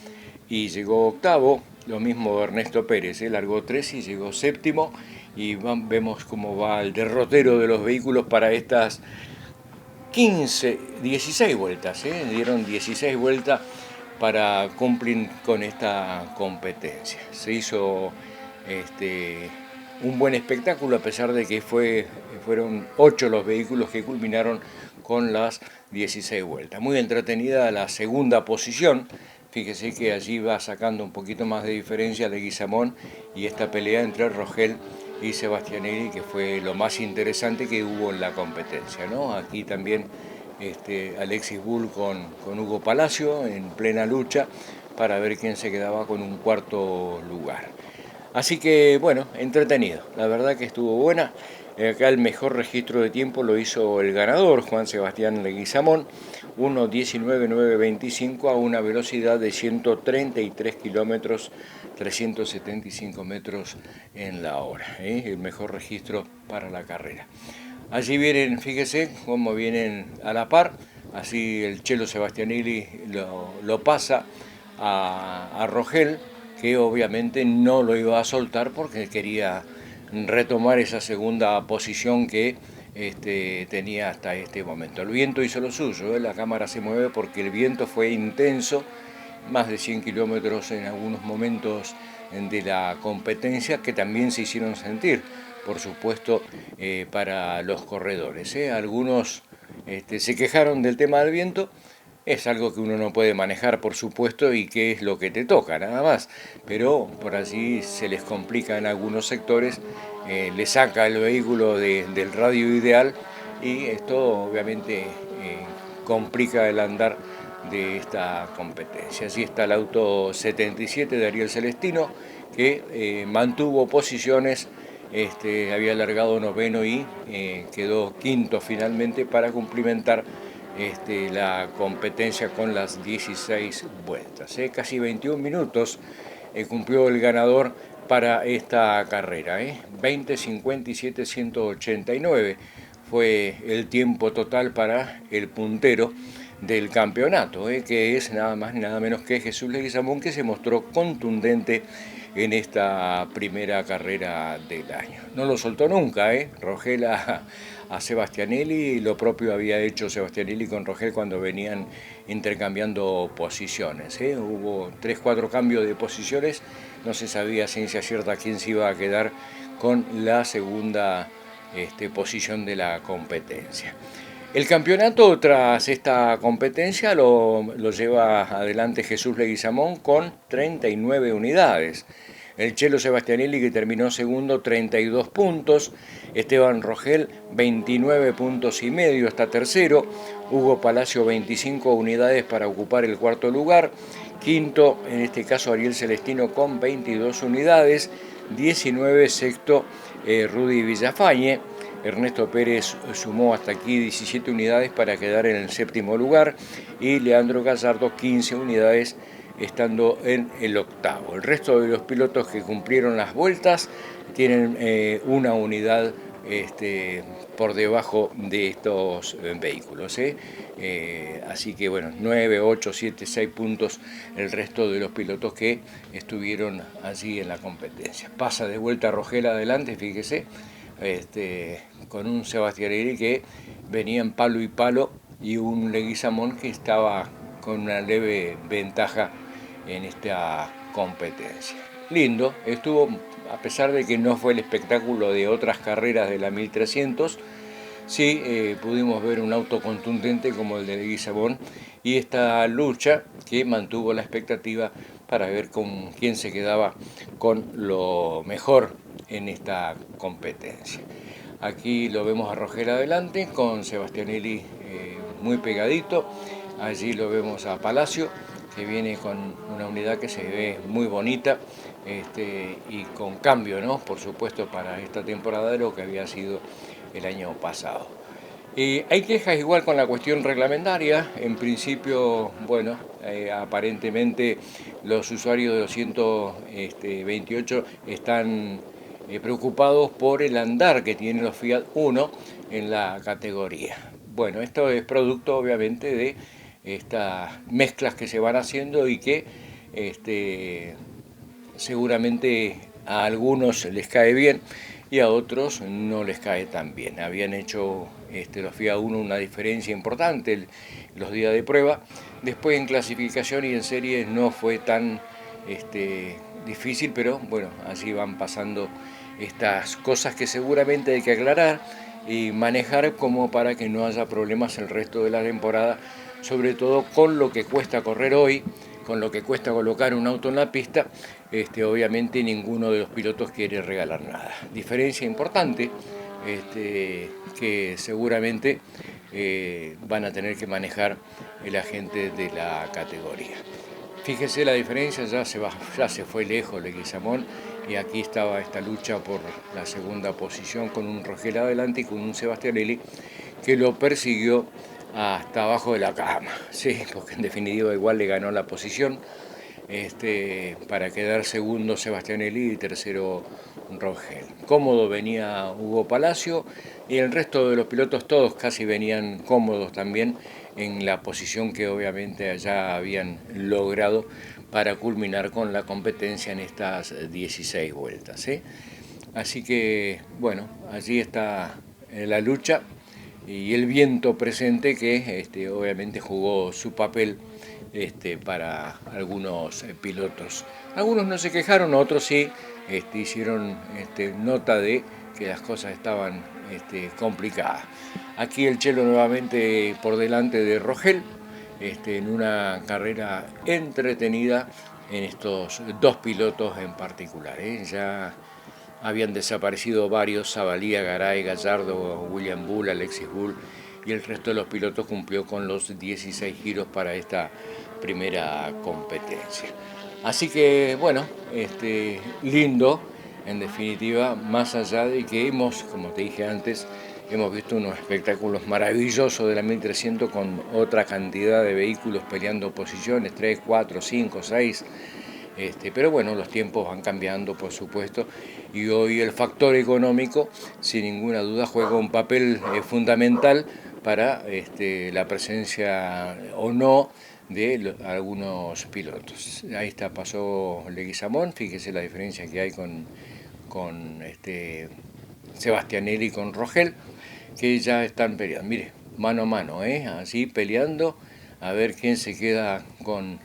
Speaker 1: y llegó octavo. Lo mismo Ernesto Pérez, largó 13 y llegó séptimo. Y vemos cómo va el derrotero de los vehículos para estas 16 vueltas. Dieron 16 vueltas para cumplir con esta competencia. Se hizo un buen espectáculo, a pesar de que fueron 8 los vehículos que culminaron con las 16 vueltas. Muy entretenida la segunda posición. Fíjese que allí va sacando un poquito más de diferencia Leguizamón, y esta pelea entre Rogel y Sebastianelli, que fue lo más interesante que hubo en la competencia, ¿no? Aquí también Alexis Bull con Hugo Palacio en plena lucha para ver quién se quedaba con un cuarto lugar. Así que, bueno, entretenido. La verdad que estuvo buena. Acá el mejor registro de tiempo lo hizo el ganador, Juan Sebastián Leguizamón, 1:19.925 a una velocidad de 133 kilómetros, 375 metros en la hora. El mejor registro para la carrera. Allí vienen, fíjese cómo vienen a la par. Así el Chelo Sebastianelli lo pasa a Rogel, que obviamente no lo iba a soltar porque quería retomar esa segunda posición que tenía hasta este momento. El viento hizo lo suyo, la cámara se mueve porque el viento fue intenso, más de 100 kilómetros en algunos momentos de la competencia, que también se hicieron sentir, por supuesto, para los corredores. Algunos se quejaron del tema del viento. Es algo que uno no puede manejar, por supuesto, y que es lo que te toca, nada más. Pero por allí se les complica en algunos sectores, le saca el vehículo del radio ideal, y esto obviamente complica el andar de esta competencia. Así está el auto 77 de Ariel Celestino, que mantuvo posiciones, había largado noveno y quedó quinto finalmente para cumplimentar la competencia con las 16 vueltas. Casi 21 minutos cumplió el ganador para esta carrera. 20:57.189 fue el tiempo total para el puntero del campeonato, que es nada más ni nada menos que Jesús Leguizamón, que se mostró contundente en esta primera carrera del año. No lo soltó nunca, Rogel a Sebastianelli, lo propio había hecho Sebastianelli con Rogel cuando venían intercambiando posiciones. Hubo 3-4 cambios de posiciones, no se sabía a ciencia cierta quién se iba a quedar con la segunda posición de la competencia. El campeonato tras esta competencia lo lleva adelante Jesús Leguizamón con 39 unidades. El Chelo Sebastianelli, que terminó segundo, 32 puntos. Esteban Rogel, 29 puntos y medio, está tercero. Hugo Palacio, 25 unidades para ocupar el cuarto lugar. Quinto, en este caso Ariel Celestino, con 22 unidades. 19, sexto, Rudy Villafañe. Ernesto Pérez sumó hasta aquí 17 unidades para quedar en el séptimo lugar. Y Leandro Gallardo, 15 unidades, estando en el octavo. El resto de los pilotos que cumplieron las vueltas tienen una unidad por debajo de estos vehículos. Así que bueno, 9, 8, 7, 6 puntos el resto de los pilotos que estuvieron allí en la competencia. Pasa de vuelta Rogel adelante, fíjese, con un Sebastianelli que venía en palo y palo, y un Leguizamón que estaba con una leve ventaja en esta competencia. lindo, estuvo, a pesar de que no fue el espectáculo de otras carreras de la 1300, sí pudimos ver un auto contundente como el de Leguizamón y esta lucha que mantuvo la expectativa para ver con quién se quedaba con lo mejor en esta competencia. Aquí lo vemos a Rogel adelante con Sebastianelli muy pegadito. Allí lo vemos a Palacio, que viene con una unidad que se ve muy bonita y con cambio, ¿no? Por supuesto, para esta temporada de lo que había sido el año pasado. Hay quejas igual con la cuestión reglamentaria. En principio, bueno, aparentemente los usuarios de los 128 están preocupados por el andar que tienen los Fiat Uno en la categoría. Bueno, esto es producto obviamente de estas mezclas que se van haciendo y que seguramente a algunos les cae bien y a otros no les cae tan bien. Habían hecho los Fiat Uno una diferencia importante los días de prueba. Después en clasificación y en series no fue tan difícil, pero bueno, así van pasando estas cosas que seguramente hay que aclarar y manejar como para que no haya problemas el resto de la temporada, sobre todo con lo que cuesta correr hoy, con lo que cuesta colocar un auto en la pista. Obviamente ninguno de los pilotos quiere regalar nada. Diferencia importante que seguramente van a tener que manejar la gente de la categoría. Fíjese la diferencia, ya se fue lejos Leguizamón y aquí estaba esta lucha por la segunda posición con un Rogel adelante y con un Sebastianelli que lo persiguió hasta abajo de la cama, sí, porque en definitiva igual le ganó la posición para quedar segundo Sebastianelli y tercero Rogel. Cómodo venía Hugo Palacio y el resto de los pilotos todos casi venían cómodos también en la posición que obviamente allá habían logrado para culminar con la competencia en estas 16 vueltas. Así que, bueno, allí está la lucha y el viento presente que obviamente jugó su papel para algunos pilotos. Algunos no se quejaron, otros sí hicieron nota de que las cosas estaban complicadas. Aquí el Chelo nuevamente por delante de Rogel, en una carrera entretenida en estos dos pilotos en particular. Ya habían desaparecido varios, Zabalía, Garay, Gallardo, William Bull, Alexis Bull, y el resto de los pilotos cumplió con los 16 giros para esta primera competencia. Así que, bueno, lindo, en definitiva, más allá de que hemos, como te dije antes, hemos visto unos espectáculos maravillosos de la 1300 con otra cantidad de vehículos peleando posiciones, 3, 4, 5, 6. Pero bueno, los tiempos van cambiando, por supuesto, y hoy el factor económico, sin ninguna duda, juega un papel fundamental para la presencia o no de algunos pilotos. Ahí está, pasó Leguizamón, fíjese la diferencia que hay con Sebastianelli y con Rogel, que ya están peleando. Mire, mano a mano, así peleando, a ver quién se queda con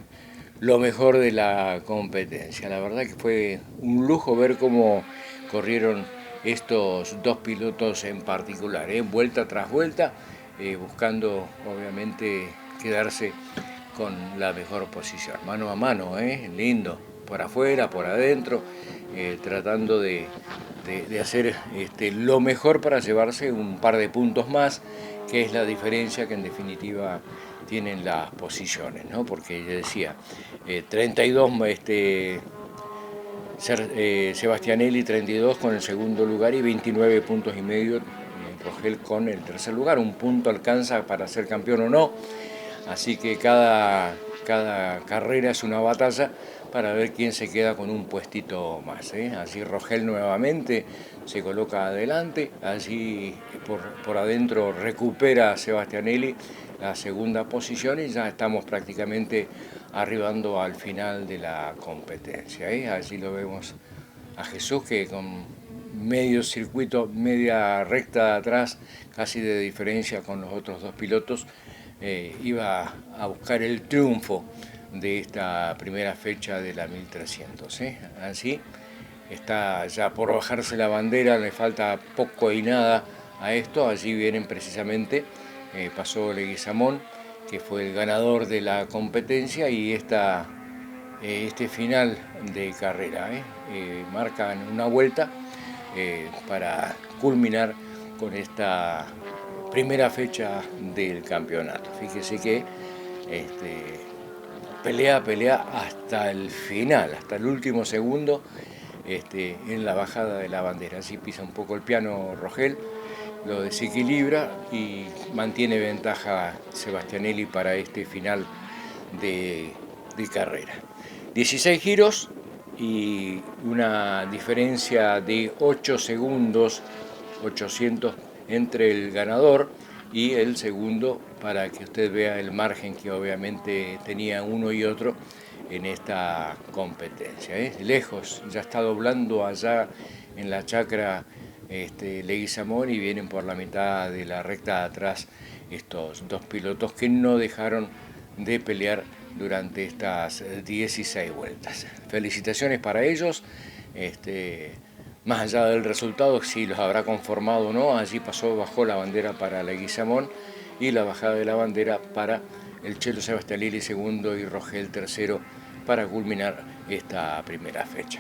Speaker 1: lo mejor de la competencia. La verdad que fue un lujo ver cómo corrieron estos dos pilotos en particular, vuelta tras vuelta, buscando obviamente quedarse con la mejor posición. Mano a mano, lindo, por afuera, por adentro, tratando de hacer lo mejor para llevarse un par de puntos más, que es la diferencia que en definitiva tienen las posiciones, ¿no? Porque yo decía, 32 Sebastianelli 32 con el segundo lugar y 29 puntos y medio Rogel con el tercer lugar. Un punto alcanza para ser campeón o no, así que cada carrera es una batalla para ver quién se queda con un puestito más. Así Rogel nuevamente se coloca adelante, allí por adentro recupera a Sebastianelli la segunda posición y ya estamos prácticamente arribando al final de la competencia. Allí lo vemos a Jesús que con medio circuito, media recta de atrás, casi de diferencia con los otros dos pilotos, iba a buscar el triunfo de esta primera fecha de la 1300. Así está ya por bajarse la bandera, le falta poco y nada a esto. Allí vienen precisamente, pasó Leguizamón, que fue el ganador de la competencia, y este final de carrera. Marcan una vuelta para culminar con esta primera fecha del campeonato. Fíjese que pelea hasta el final, hasta el último segundo en la bajada de la bandera. Así pisa un poco el piano Rogel, lo desequilibra y mantiene ventaja Sebastianelli para este final de carrera. 16 giros y una diferencia de 8 segundos, 800 entre el ganador y el segundo, para que usted vea el margen que obviamente tenía uno y otro en esta competencia. Lejos, ya está doblando allá en la chacra Leguizamón, y vienen por la mitad de la recta de atrás estos dos pilotos que no dejaron de pelear durante estas 16 vueltas. Felicitaciones para ellos. Más allá del resultado, si los habrá conformado o no, allí bajó la bandera para Leguizamón y la bajada de la bandera para el Chelo Sebastianelli segundo y Rogel tercero, para culminar esta primera fecha.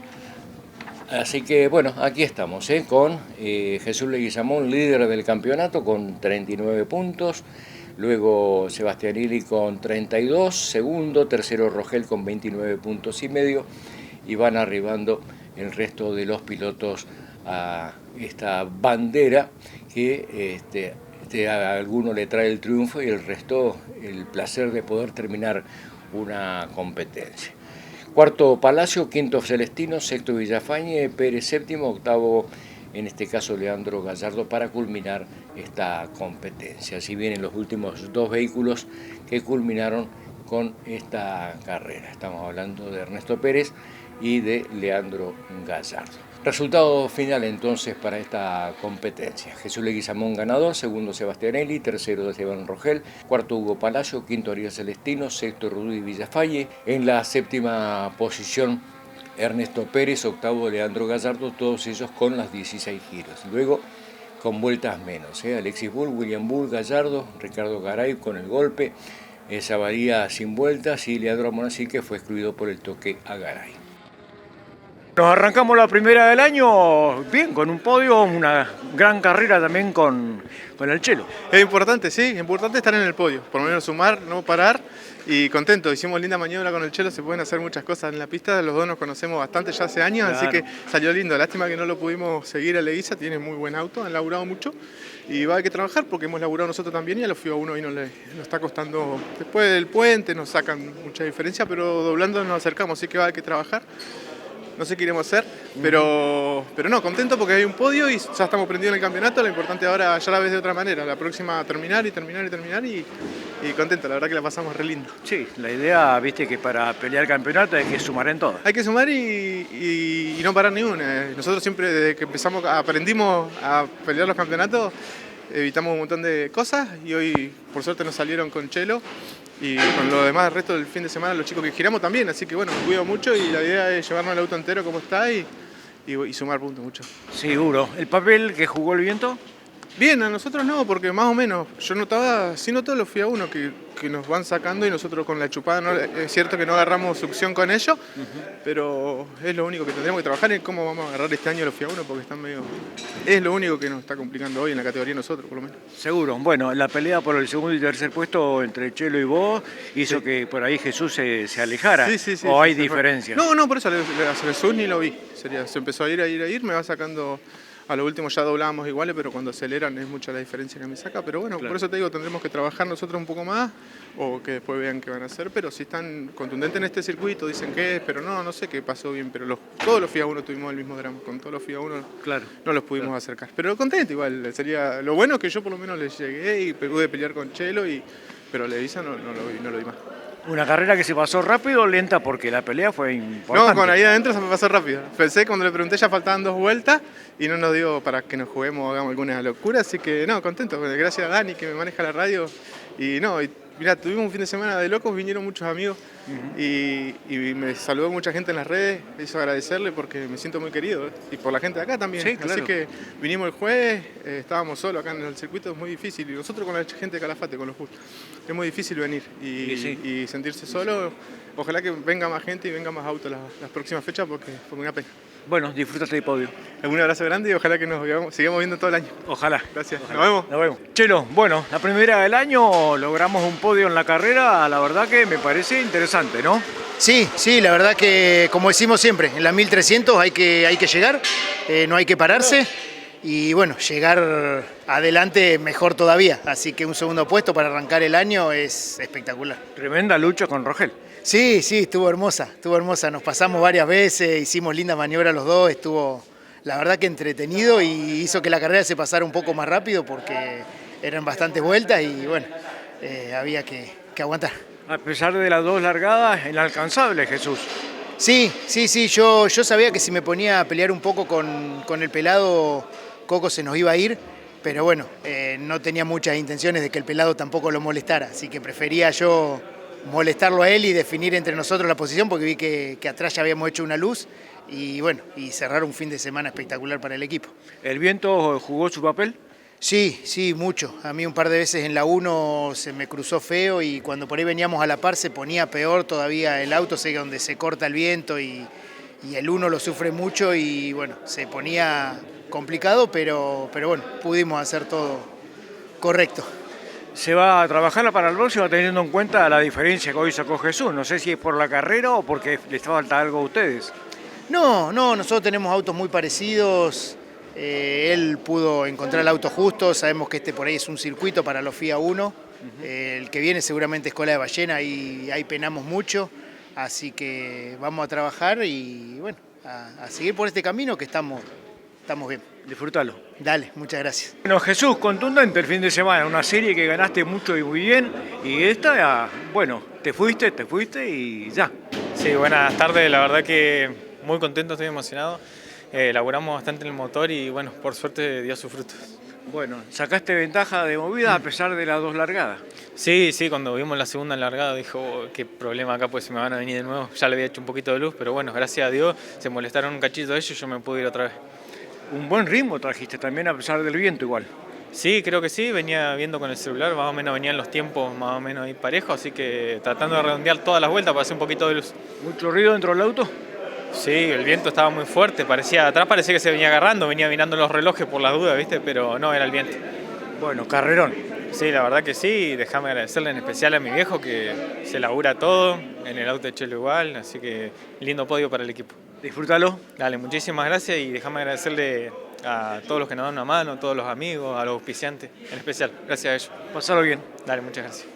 Speaker 1: Así que bueno, aquí estamos con Jesús Leguizamón, líder del campeonato con 39 puntos, luego Sebastianelli con 32, segundo, tercero Rogel con 29 puntos y medio, y van arribando el resto de los pilotos a esta bandera que a alguno le trae el triunfo y el resto el placer de poder terminar una competencia. Cuarto Palacio, quinto Celestino, sexto Villafañe, Pérez séptimo, octavo en este caso Leandro Gallardo, para culminar esta competencia. Así vienen los últimos dos vehículos que culminaron con esta carrera. Estamos hablando de Ernesto Pérez y de Leandro Gallardo. Resultado final entonces para esta competencia: Jesús Leguizamón ganador, segundo Sebastianelli, tercero Esteban Rogel, cuarto Hugo Palacio, quinto Ariel Celestino, sexto Rudy Villafañe, en la séptima posición Ernesto Pérez, octavo Leandro Gallardo, todos ellos con las 16 giros. Luego con vueltas menos, Alexis Bull, William Bull, Gallardo, Ricardo Garay con el golpe, Savaría sin vueltas, y Leandro Amonasí, que fue excluido por el toque a Garay.
Speaker 3: Nos arrancamos la primera del año bien, con un podio, una gran carrera también con el Chelo.
Speaker 9: Es importante, sí, es importante estar en el podio, por lo menos sumar, no parar, y contento. Hicimos linda maniobra con el Chelo, se pueden hacer muchas cosas en la pista, los dos nos conocemos bastante ya hace años, claro. Así que salió lindo. Lástima que no lo pudimos seguir a Leguiza, tiene muy buen auto, han laburado mucho y va a haber que trabajar porque hemos laburado nosotros también, y a los FIA 1 y nos está costando. Después del puente nos sacan mucha diferencia, pero doblando nos acercamos, así que va a haber que trabajar. No sé qué iremos a hacer, pero no, contento porque hay un podio y ya estamos prendidos en el campeonato. Lo importante ahora ya la ves de otra manera, la próxima terminar y contento, la verdad que la pasamos re lindo.
Speaker 3: Sí, la idea, viste, que para pelear el campeonato hay que sumar en todo.
Speaker 9: Hay que sumar y no parar ni una. Nosotros siempre desde que aprendimos a pelear los campeonatos, evitamos un montón de cosas, y hoy por suerte nos salieron con Chelo. Y con lo demás, el resto del fin de semana, los chicos que giramos también, así que bueno, me cuido mucho y la idea es llevarnos el auto entero como está y sumar puntos mucho.
Speaker 3: Seguro. ¿El papel que jugó el viento?
Speaker 9: Bien, a nosotros no, porque más o menos, yo notaba, sí noto los FIA 1 que nos van sacando y nosotros con la chupada, no, es cierto que no agarramos succión con ellos, pero es lo único que tendremos que trabajar en cómo vamos a agarrar este año los FIA 1, porque están medio... Es lo único que nos está complicando hoy en la categoría nosotros, por lo menos.
Speaker 3: Seguro. Bueno, la pelea por el segundo y tercer puesto entre Chelo y vos hizo que por ahí Jesús se alejara.
Speaker 9: Sí,
Speaker 3: ¿O hay diferencias?
Speaker 9: No, por eso a Jesús ni lo vi. Se empezó a ir, me va sacando... A lo último ya doblábamos iguales, pero cuando aceleran es mucha la diferencia que me saca. Pero bueno, claro. Por eso te digo, tendremos que trabajar nosotros un poco más, o que después vean qué van a hacer. Pero si están contundentes en este circuito, dicen que es, pero no sé qué pasó bien. Pero todos los FIA 1 tuvimos el mismo drama, con todos los FIA 1 claro, no los pudimos acercar. Pero contento igual, sería lo bueno que yo por lo menos les llegué y pude pelear con Chelo, pero Leguiza no lo vi más.
Speaker 3: Una carrera que se pasó rápido o lenta, porque la pelea fue importante.
Speaker 9: No, con ahí adentro se me pasó rápido. Pensé, cuando le pregunté, ya faltaban 2 vueltas y no nos dio para que nos juguemos o hagamos alguna locura, así que no, contento. Gracias a Dani, que me maneja la radio, y Mirá, tuvimos un fin de semana de locos, vinieron muchos amigos y me saludó mucha gente en las redes. Eso agradecerle porque me siento muy querido, y por la gente de acá también.
Speaker 1: Sí, claro.
Speaker 9: Así que vinimos el jueves, estábamos solos acá en el circuito, es muy difícil. Y nosotros con la gente de Calafate, con los Bulls, es muy difícil venir y sentirse solo. Ojalá que venga más gente y venga más autos las próximas fechas porque fue una pena.
Speaker 1: Bueno, disfrútate del podio.
Speaker 9: Un abrazo grande y ojalá que nos sigamos viendo todo el año.
Speaker 1: Ojalá.
Speaker 9: Gracias.
Speaker 1: Ojalá.
Speaker 9: Nos vemos.
Speaker 1: Nos vemos. Chelo, bueno, la primera del año logramos un podio en la carrera, la verdad que me parece interesante, ¿no?
Speaker 10: Sí, la verdad que como decimos siempre, en la 1300 hay que llegar, no hay que pararse y bueno, llegar adelante mejor todavía. Así que un segundo puesto para arrancar el año es espectacular.
Speaker 1: Tremenda lucha con Rogel.
Speaker 10: Sí, estuvo hermosa, nos pasamos varias veces, hicimos linda maniobra los dos, estuvo la verdad que entretenido y hizo que la carrera se pasara un poco más rápido porque eran bastantes vueltas y bueno, había que aguantar.
Speaker 1: A pesar de las dos largadas, inalcanzable, Jesús.
Speaker 10: Sí, yo sabía que si me ponía a pelear un poco con el pelado, Coco se nos iba a ir, pero bueno, no tenía muchas intenciones de que el pelado tampoco lo molestara, así que prefería yo molestarlo a él y definir entre nosotros la posición porque vi que atrás ya habíamos hecho una luz y bueno, y cerrar un fin de semana espectacular para el equipo.
Speaker 1: ¿El viento jugó su papel?
Speaker 10: Sí, mucho. A mí un par de veces en la 1 se me cruzó feo y cuando por ahí veníamos a la par se ponía peor todavía el auto, sé que donde se corta el viento y el 1 lo sufre mucho y bueno, se ponía complicado, pero bueno, pudimos hacer todo correcto.
Speaker 1: ¿Se va a trabajar para el próximo teniendo en cuenta la diferencia que hoy sacó Jesús? No sé si es por la carrera o porque les falta algo a ustedes.
Speaker 10: No, nosotros tenemos autos muy parecidos. Él pudo encontrar el auto justo, sabemos que este por ahí es un circuito para los FIA 1. El que viene seguramente es Cola de Ballena y ahí penamos mucho. Así que vamos a trabajar y bueno, a seguir por este camino que estamos bien.
Speaker 1: Disfrútalo.
Speaker 10: Dale, muchas gracias.
Speaker 1: Bueno, Jesús, contundente el fin de semana, una serie que ganaste mucho y muy bien, y esta, bueno, te fuiste y ya.
Speaker 8: Sí, buenas tardes, la verdad que muy contento, estoy emocionado. Laburamos bastante en el motor y bueno, por suerte dio sus frutos.
Speaker 1: Bueno, sacaste ventaja de movida a pesar de las dos largadas.
Speaker 8: Sí, cuando vimos la segunda largada dijo, qué problema acá, pues se me van a venir de nuevo. Ya le había hecho un poquito de luz, pero bueno, gracias a Dios se molestaron un cachito de ellos y yo me pude ir otra vez.
Speaker 1: Un buen ritmo trajiste también a pesar del viento igual.
Speaker 8: Sí, creo que sí, venía viendo con el celular, más o menos venían los tiempos más o menos ahí parejos, así que tratando de redondear todas las vueltas para hacer un poquito de luz.
Speaker 1: ¿Mucho ruido dentro del auto?
Speaker 8: Sí, el viento estaba muy fuerte, atrás parecía que se venía agarrando, venía mirando los relojes por las dudas, ¿viste? Pero no, era el viento.
Speaker 1: Bueno, carrerón.
Speaker 8: Sí, la verdad que sí, déjame agradecerle en especial a mi viejo que se labura todo, en el auto de Chelo igual, así que lindo podio para el equipo.
Speaker 1: Disfrútalo.
Speaker 8: Dale, muchísimas gracias y déjame agradecerle a todos los que nos dan una mano, a todos los amigos, a los auspiciantes, en especial, gracias a ellos.
Speaker 1: Pásalo bien.
Speaker 8: Dale, muchas gracias.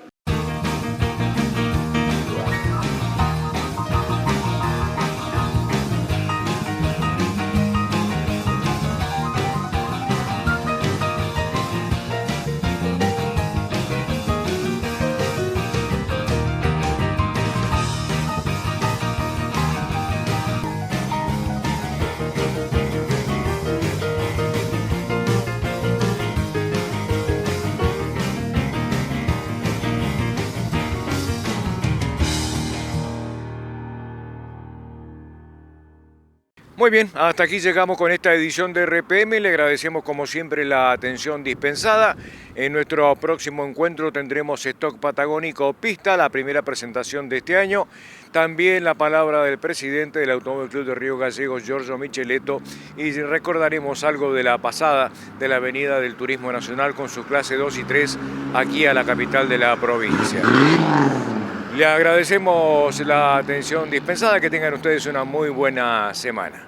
Speaker 1: Muy bien, hasta aquí llegamos con esta edición de RPM. Le agradecemos como siempre la atención dispensada. En nuestro próximo encuentro tendremos Stock Patagónico Pista, la primera presentación de este año. También la palabra del presidente del Automóvil Club de Río Gallegos, Giorgio Micheletto. Y recordaremos algo de la pasada de la Avenida del Turismo Nacional con sus clases 2 y 3 aquí a la capital de la provincia. Le agradecemos la atención dispensada, que tengan ustedes una muy buena semana.